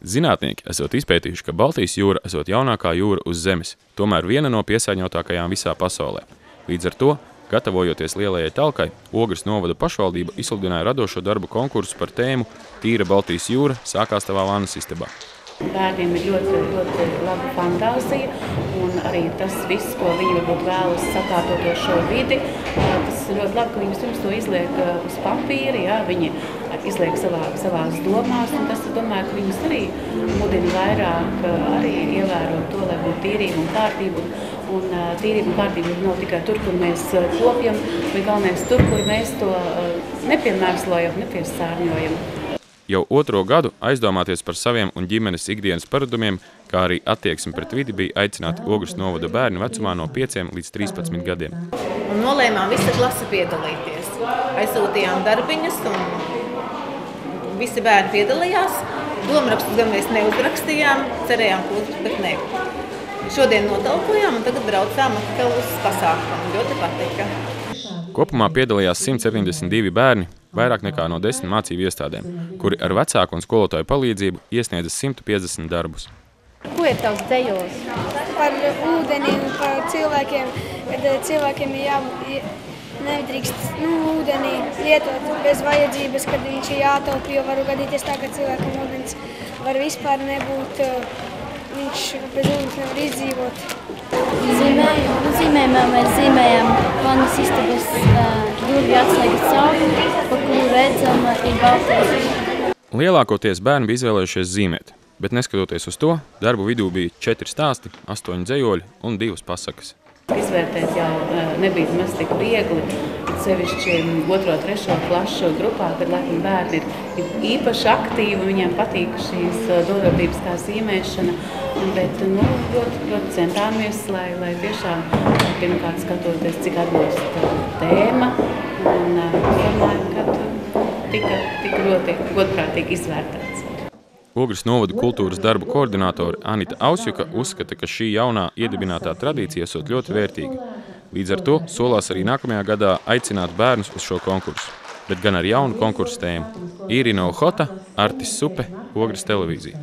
Zinātnieki esot izpētījuši, ka Baltijas jūra esot jaunākā jūra uz Zemes, tomēr viena no piesārņotākajām visā pasaulē. Līdz ar to, gatavojoties lielajai talkai, Ogres novada pašvaldība izsludināja radošo darbu konkursu par tēmu Tīra Baltijas jūra sākās tavā vannas istabā. Bērniem ir ļoti laba fantāzija, un arī tas viss, ko viņi varbūt vēlas sakārtot šo vidi, tas ir ļoti labi, ka viņi vispirms to izliek uz papīra, jā, viņi izliek savās domās, un tas, domāju, ka viņus arī mudina vairāk arī ievērot to, lai būtu tīrība un kārtība, un tīrība un kārtība nav tikai tur, kur mēs kopjam, bet galvenais tur, kur mēs to nepiemērslojam, nepiesārņojam. Jau otro gadu aizdomāties par saviem un ģimenes ikdienas paradumiem, kā arī attieksmi pret vidi bija aicināti Ogres novada bērni vecumā no 5 līdz 13 gadiem. Un nolēmām visa klase piedalīties. Aizsūtījām darbiņas un visi bērni piedalījās. Domrakstus gan mēs neuzrakstījām, cerējām, ka uzrakst, bet ne. Šodien notalkojām un tagad braucām atkal uz pasākumu. Ļoti patika. Kopumā piedalījās 172 bērni, vairāk nekā no 10 mācību iestādēm, kuri ar vecāku un skolotāju palīdzību iesniedza 150 darbus. Ko ir tavs dzejols? Par ūdeni un par cilvēkiem, kad cilvēkiem nedrīkst ūdeni lietot bez vajadzības, kad viņš ir jātaupa, jo varu gadīties tā, ka cilvēkam ūdens var vispār nebūt, viņš bez ūdens nevar izdzīvot. Zīmējumā mēs zīmējam vannas istabas durvju atslēgas caurumi, pa kuru redzama ir Baltijas jūra. Lielākoties bērni bija izvēlējušies zīmēt, bet neskatoties uz to, darbu vidū bija 4 stāsti, 8 dzejoļi un 2 pasakas. Izvērtēt jau nebija maz tik viegli, sevišķi 2. 3. klašu grupā, kad laikam bērni ir īpaši aktīvi, viņiem patīk šīs darbības kā zīmēšana, bet ļoti centāmies, lai tiešām pirmkārt skatoties, cik atbilst tēma, un domāju, ka tika ļoti godprātīgi izvērtēts. Ogres novada kultūras darbu koordinātore Anita Ausjuka uzskata, ka šī jaunā iedibinātā tradīcija esot ļoti vērtīga. Līdz ar to solās arī nākamajā gadā aicināt bērnus uz šo konkursu, bet gan ar jaunu konkursu tēmu. Irina Ohota, Artis Supe, Ogres televīzija.